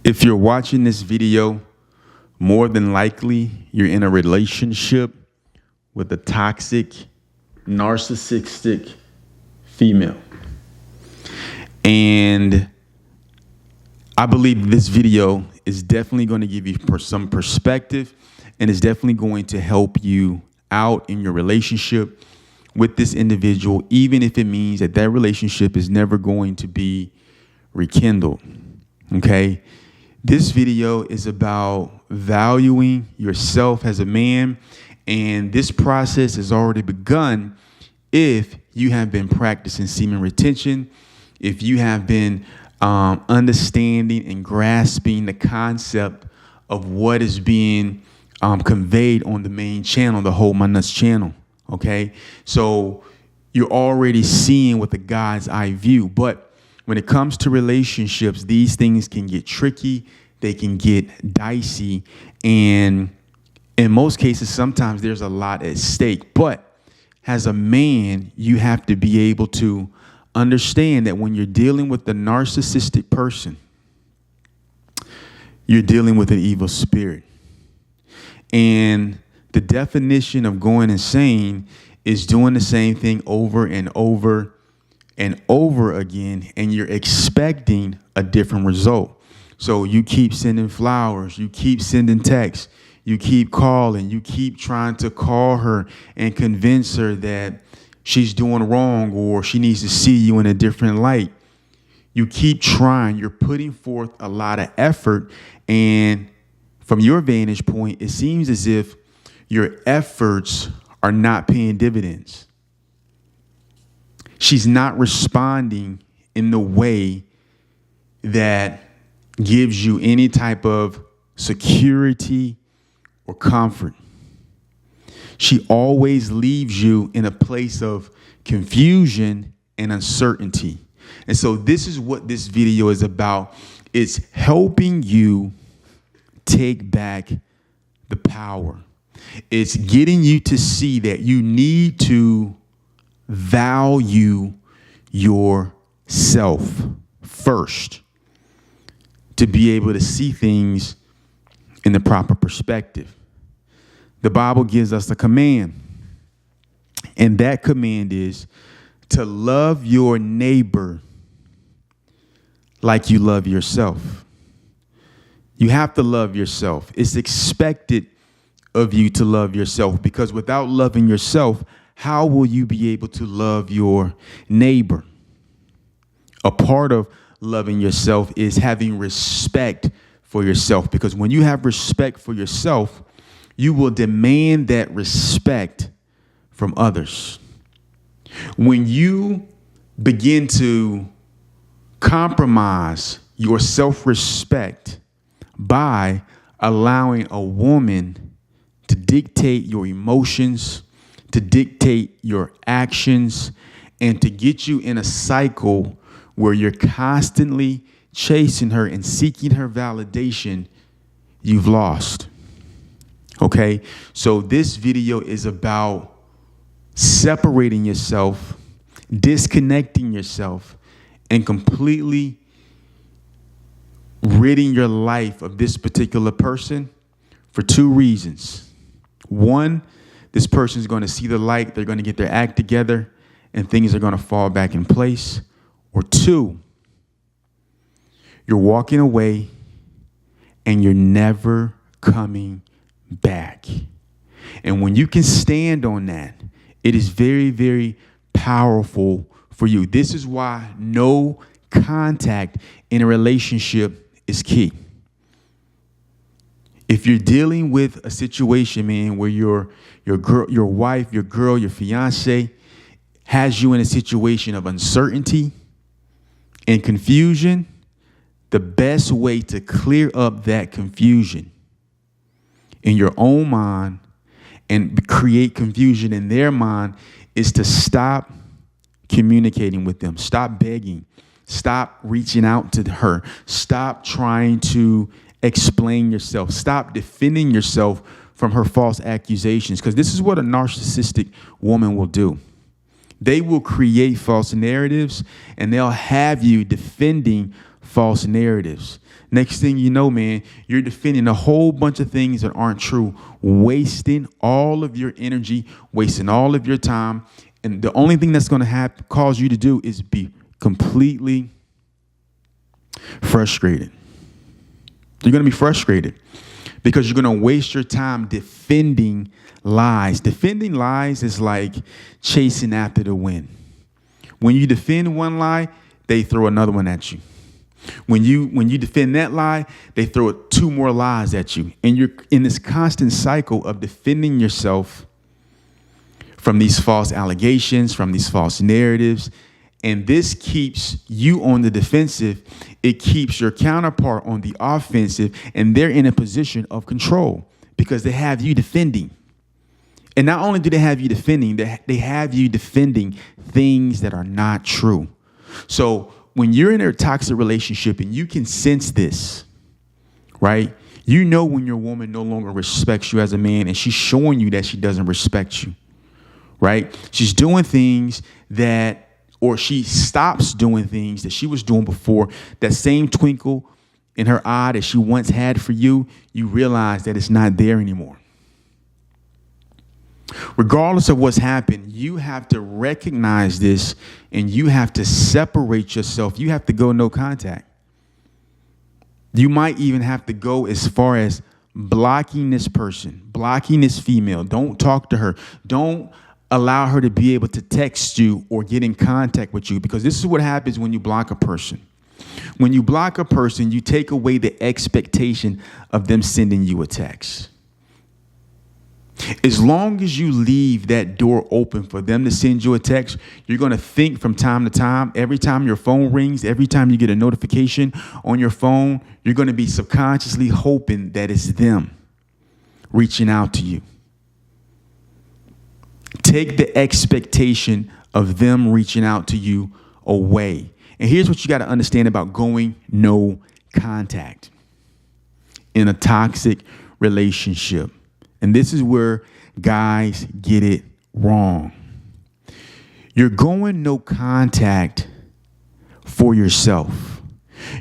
If you're watching this video, more than likely you're in a relationship with a toxic, narcissistic female. And I believe this video is definitely going to give you some perspective, and is definitely going to help you out in your relationship with this individual, even if it means that that relationship is never going to be rekindled. Okay? This video is about valuing yourself as a man, and this process has already begun if you have been practicing semen retention, if you have been understanding and grasping the concept of what is being conveyed on the main channel, the Hold My Nuts channel. Okay, so you're already seeing with the God's eye view. But when it comes to relationships, these things can get tricky. They can get dicey. And in most cases, sometimes there's a lot at stake. But as a man, you have to be able to understand that when you're dealing with a narcissistic person, you're dealing with an evil spirit. And the definition of going insane is doing the same thing over and over and over again, and you're expecting a different result. So you keep sending flowers, you keep sending texts, you keep calling, you keep trying to call her and convince her that she's doing wrong or she needs to see you in a different light. You keep trying, you're putting forth a lot of effort, and from your vantage point, it seems as if your efforts are not paying dividends. She's not responding in the way that gives you any type of security or comfort. She always leaves you in a place of confusion and uncertainty. And so this is what this video is about. It's helping you take back the power. It's getting you to see that you need to value yourself first to be able to see things in the proper perspective. The Bible gives us a command, and that command is to love your neighbor like you love yourself. You have to love yourself. It's expected of you to love yourself, because without loving yourself, how will you be able to love your neighbor? A part of loving yourself is having respect for yourself, because when you have respect for yourself, you will demand that respect from others. When you begin to compromise your self-respect by allowing a woman to dictate your emotions, to dictate your actions, and to get you in a cycle where you're constantly chasing her and seeking her validation, you've lost. Okay? So this video is about separating yourself, disconnecting yourself, and completely ridding your life of this particular person for two reasons. One, this person is going to see the light, they're going to get their act together, and things are going to fall back in place. Or two, you're walking away and you're never coming back. And when you can stand on that, it is very, very powerful for you. This is why no contact in a relationship is key. If you're dealing with a situation, man, where your girl, your wife, your girl, your fiance has you in a situation of uncertainty and confusion, the best way to clear up that confusion in your own mind and create confusion in their mind is to stop communicating with them. Stop begging. Stop reaching out to her. Stop trying to explain yourself. Stop defending yourself from her false accusations, because this is what a narcissistic woman will do. They will create false narratives, and they'll have you defending false narratives. Next thing you know, man, you're defending a whole bunch of things that aren't true, wasting all of your energy, wasting all of your time. And the only thing that's going to cause you to do is be completely frustrated. You're going to be frustrated because you're going to waste your time defending lies. Defending lies is like chasing after the wind. When you defend one lie, they throw another one at you. When you defend that lie, they throw 2 more lies at you. And you're in this constant cycle of defending yourself from these false allegations, from these false narratives. And this keeps you on the defensive. It keeps your counterpart on the offensive, and they're in a position of control because they have you defending. And not only do they have you defending, they have you defending things that are not true. So when you're in a toxic relationship and you can sense this, right? You know when your woman no longer respects you as a man and she's showing you that she doesn't respect you, right? She's doing things or she stops doing things that she was doing before. That same twinkle in her eye that she once had for you, you realize that it's not there anymore. Regardless of what's happened, you have to recognize this and you have to separate yourself. You have to go no contact. You might even have to go as far as blocking this person, blocking this female. Don't talk to her. Don't allow her to be able to text you or get in contact with you, because this is what happens when you block a person. When you block a person, you take away the expectation of them sending you a text. As long as you leave that door open for them to send you a text, you're going to think from time to time, every time your phone rings, every time you get a notification on your phone, you're going to be subconsciously hoping that it's them reaching out to you. Take the expectation of them reaching out to you away. And here's what you got to understand about going no contact in a toxic relationship. And this is where guys get it wrong. You're going no contact for yourself.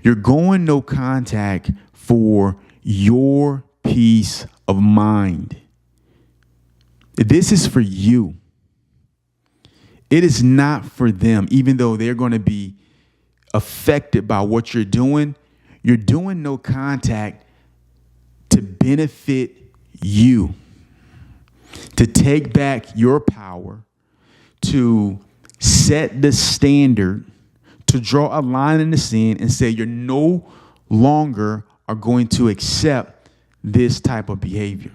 You're going no contact for your peace of mind. This is for you. It is not for them, even though they're going to be affected by what you're doing. You're doing no contact to benefit you, to take back your power, to set the standard, to draw a line in the sand and say you're no longer are going to accept this type of behavior.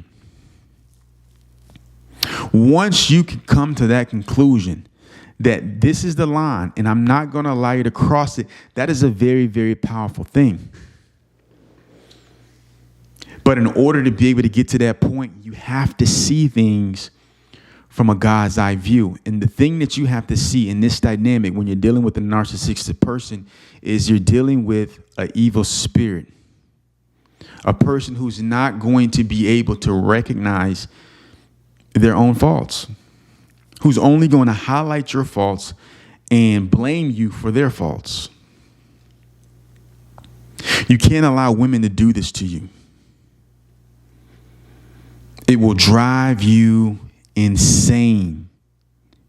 Once you can come to that conclusion that this is the line and I'm not going to allow you to cross it, that is a very, very powerful thing. But in order to be able to get to that point, you have to see things from a God's eye view. And the thing that you have to see in this dynamic when you're dealing with a narcissistic person is you're dealing with an evil spirit, a person who's not going to be able to recognize their own faults, who's only going to highlight your faults and blame you for their faults. You can't allow women to do this to you. It will drive you insane.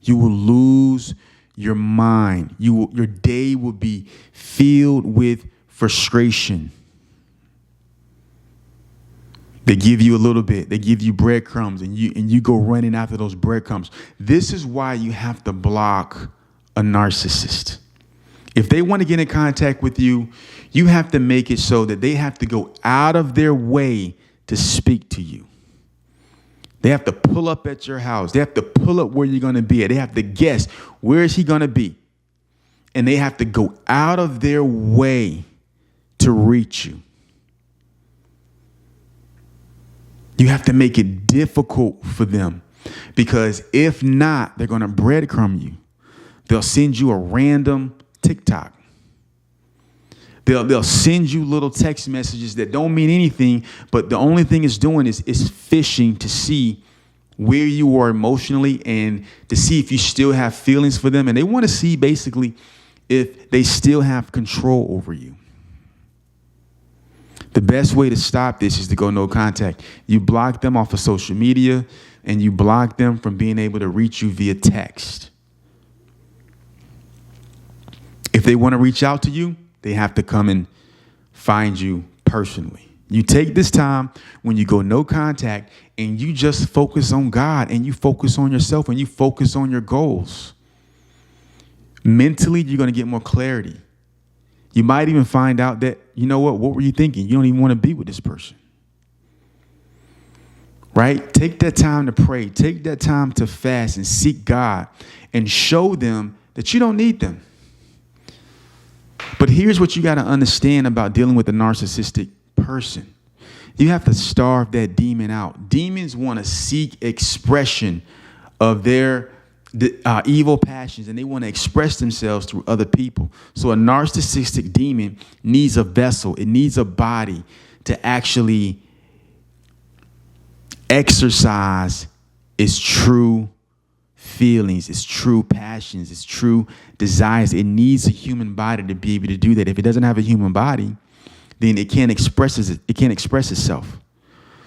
You will lose your mind. Your day will be filled with frustration. They give you a little bit. They give you breadcrumbs, and you go running after those breadcrumbs. This is why you have to block a narcissist. If they want to get in contact with you, you have to make it so that they have to go out of their way to speak to you. They have to pull up at your house. They have to pull up where you're going to be at. They have to guess, where is he going to be? And they have to go out of their way to reach you. You have to make it difficult for them, because if not, they're going to breadcrumb you. They'll send you a random TikTok. They'll send you little text messages that don't mean anything, but the only thing it's doing is fishing to see where you are emotionally and to see if you still have feelings for them. And they want to see basically if they still have control over you. The best way to stop this is to go no contact. You block them off of social media, and you block them from being able to reach you via text. If they want to reach out to you, they have to come and find you personally. You take this time when you go no contact, and you just focus on God, and you focus on yourself, and you focus on your goals. Mentally, you're going to get more clarity. You might even find out that, you know what were you thinking? You don't even want to be with this person. Right? Take that time to pray. Take that time to fast and seek God and show them that you don't need them. But here's what you got to understand about dealing with a narcissistic person. You have to starve that demon out. Demons want to seek expression of their evil passions, and they want to express themselves through other people. So a narcissistic demon needs a vessel. It needs a body to actually exercise its true feelings, its true passions, its true desires. It needs a human body to be able to do that. If it doesn't have a human body, then it can't express itself.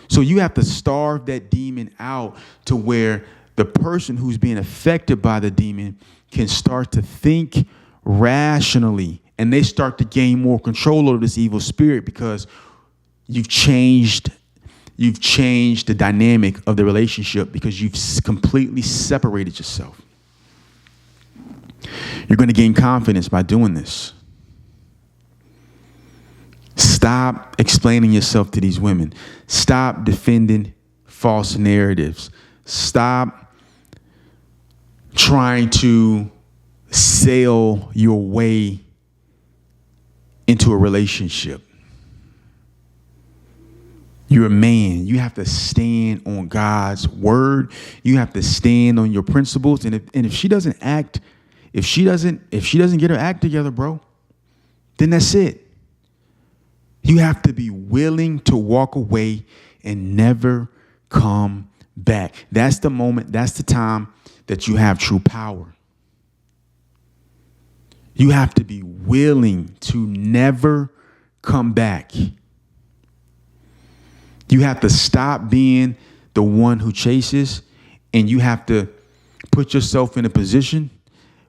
So you have to starve that demon out to where the person who's being affected by the demon can start to think rationally, and they start to gain more control over this evil spirit because you've changed the dynamic of the relationship, because you've completely separated yourself. You're going to gain confidence by doing this. Stop explaining yourself to these women. Stop defending false narratives. Stop trying to sail your way into a relationship. You're a man. You have to stand on God's word. You have to stand on your principles. And if she doesn't get her act together, bro, then that's it. You have to be willing to walk away and never come back. That's the moment. That's the time that you have true power. You have to be willing to never come back. You have to stop being the one who chases, and you have to put yourself in a position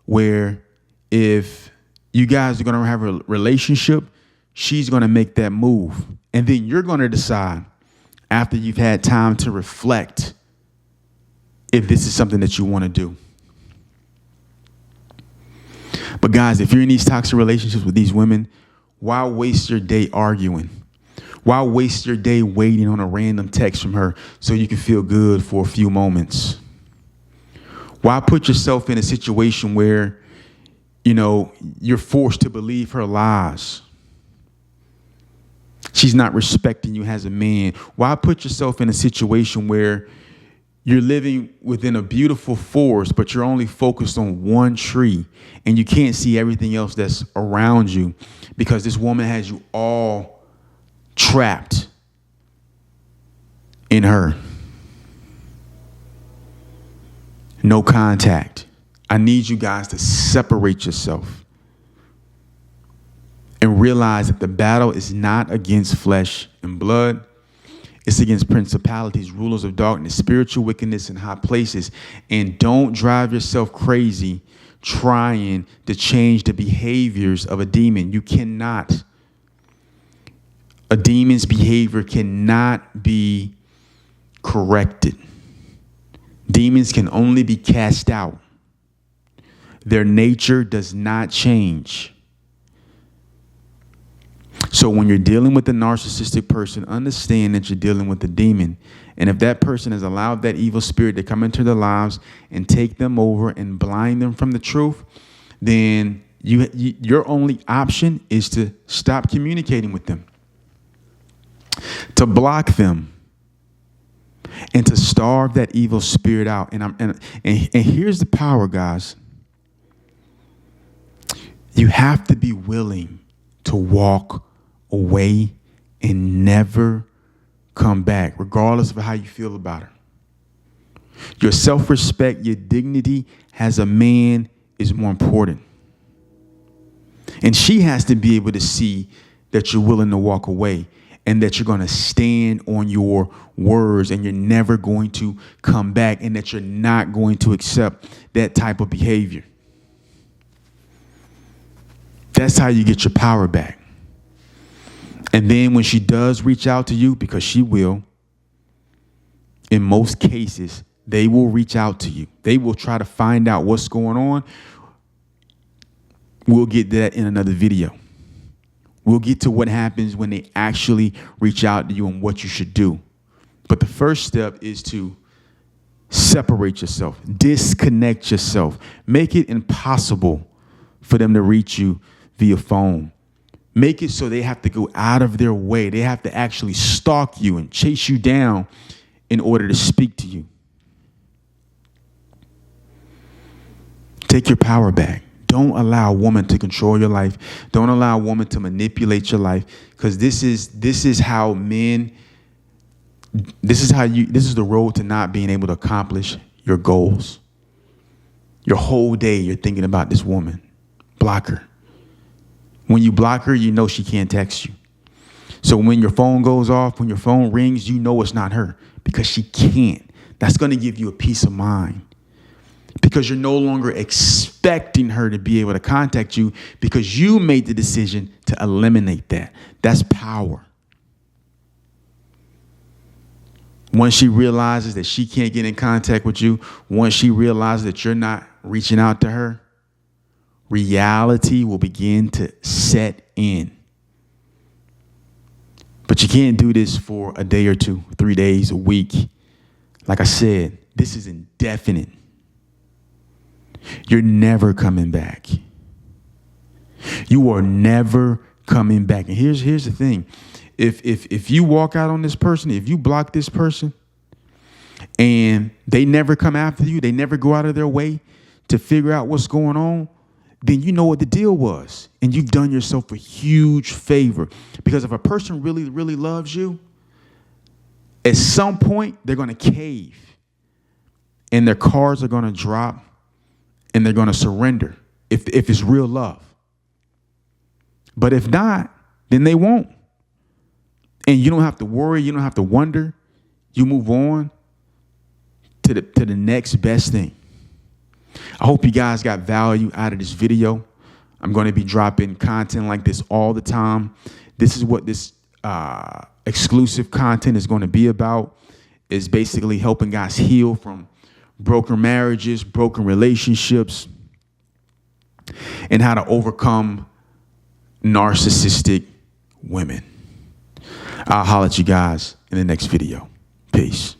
where if you guys are going to have a relationship, she's going to make that move. And then you're going to decide, after you've had time to reflect, if this is something that you want to do. But guys, if you're in these toxic relationships with these women, why waste your day arguing? Why waste your day waiting on a random text from her so you can feel good for a few moments? Why put yourself in a situation where, you're forced to believe her lies? She's not respecting you as a man. Why put yourself in a situation where you're living within a beautiful forest, but you're only focused on one tree and you can't see everything else that's around you because this woman has you all trapped in her? No contact. I need you guys to separate yourself and realize that the battle is not against flesh and blood. It's against principalities, rulers of darkness, spiritual wickedness in high places. And don't drive yourself crazy trying to change the behaviors of a demon. You cannot. A demon's behavior cannot be corrected. Demons can only be cast out. Their nature does not change. So when you're dealing with a narcissistic person, understand that you're dealing with a demon. And if that person has allowed that evil spirit to come into their lives and take them over and blind them from the truth, then your only option is to stop communicating with them, to block them, and to starve that evil spirit out. And here's the power, guys. You have to be willing to walk away and never come back, regardless of how you feel about her. Your self-respect, your dignity as a man is more important. And she has to be able to see that you're willing to walk away. and that you're going to stand on your words and you're never going to come back, and that you're not going to accept that type of behavior. That's how you get your power back. And then when she does reach out to you, because she will, in most cases, they will reach out to you. They will try to find out what's going on. We'll get to that in another video. We'll get to what happens when they actually reach out to you and what you should do. But the first step is to separate yourself, disconnect yourself, make it impossible for them to reach you via phone. Make it so they have to go out of their way. They have to actually stalk you and chase you down in order to speak to you. Take your power back. Don't allow a woman to control your life. Don't allow a woman to manipulate your life, because this is how men, this is the road to not being able to accomplish your goals. Your whole day you're thinking about this woman. Block her. When you block her, you know she can't text you. So when your phone goes off, when your phone rings, you know it's not her, because she can't. That's going to give you a peace of mind, because you're no longer expecting her to be able to contact you, because you made the decision to eliminate that. That's power. Once she realizes that she can't get in contact with you, once she realizes that you're not reaching out to her, reality will begin to set in. But you can't do this for a day or two, 3 days, a week. Like I said, this is indefinite. You're never coming back. You are never coming back. And here's the thing. If you walk out on this person, if you block this person and they never come after you, they never go out of their way to figure out what's going on, then you know what the deal was. And you've done yourself a huge favor. Because if a person really, really loves you, at some point they're going to cave and their cards are going to drop and they're going to surrender if it's real love. But if not, then they won't. And you don't have to worry. You don't have to wonder. You move on to the next best thing. I hope you guys got value out of this video. I'm going to be dropping content like this all the time. This is what this exclusive content is going to be about, is basically helping guys heal from broken marriages, broken relationships, and how to overcome narcissistic women. I'll holler at you guys in the next video. Peace.